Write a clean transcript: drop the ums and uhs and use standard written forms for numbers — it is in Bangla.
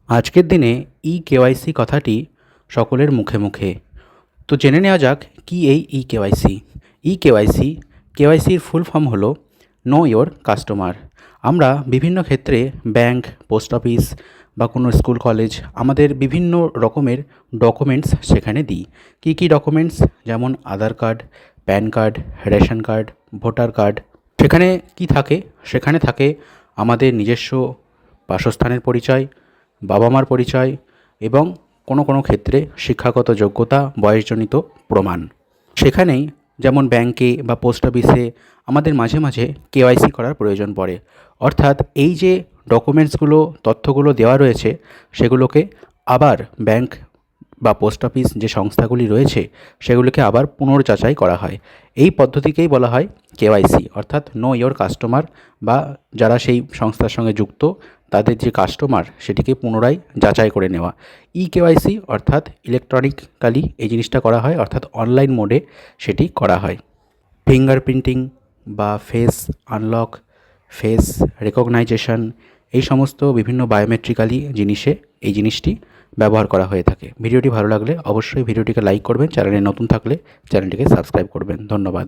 আজকের দিনে কেওয়াইসি কথাটি সকলের মুখে মুখে। তো জেনে নেওয়া যাক কি এই কেওয়াইসি। কেওয়াইসি কেওয়াইসির ফুল ফর্ম হলো নো ইওর কাস্টমার। আমরা বিভিন্ন ক্ষেত্রে ব্যাংক, পোস্ট অফিস বা কোনো স্কুল কলেজ আমাদের বিভিন্ন রকমের ডকুমেন্টস সেখানে দিই। কী কী ডকুমেন্টস? যেমন Aadhaar card, PAN card, ration card, voter card. সেখানে কি থাকে? সেখানে থাকে আমাদের নিজস্ব বাসস্থানের পরিচয়, বাবা মার পরিচয় এবং কোনো কোনো ক্ষেত্রে শিক্ষাগত যোগ্যতা, বয়সজনিত প্রমাণ। সেখানেই যেমন ব্যাংকে বা পোস্ট অফিসে আমাদের মাঝে মাঝে কেওয়াইসি করার প্রয়োজন পড়ে। অর্থাৎ এই যে ডকুমেন্টসগুলো, তথ্যগুলো দেওয়া রয়েছে সেগুলোকে আবার ব্যাংক বা পোস্ট অফিস যে সংস্থাগুলি রয়েছে সেগুলোকে আবার পুনর্যাচাই করা হয়। এই পদ্ধতিকেই বলা হয় কেওয়াইসি, অর্থাৎ নো ইওর কাস্টমার, বা যারা সেই সংস্থার সঙ্গে যুক্ত তাদের যে কাস্টমার সেটিকে পুনরায় যাচাই করে নেওয়া। কেওয়াইসি অর্থাৎ ইলেকট্রনিক্যালি এই জিনিসটা করা হয়, অর্থাৎ অনলাইন মোডে সেটি করা হয়। ফিঙ্গারপ্রিন্টিং বা ফেস আনলক, ফেস রেকগনাইজেশন, এই সমস্ত বিভিন্ন বায়োমেট্রিক্যালি জিনিসে এই জিনিসটি ব্যবহার করা হয়ে থাকে। ভিডিওটি ভালো লাগলে অবশ্যই ভিডিওটিকে লাইক করবেন, চ্যানেলে নতুন থাকলে চ্যানেলটিকে সাবস্ক্রাইব করবেন। ধন্যবাদ।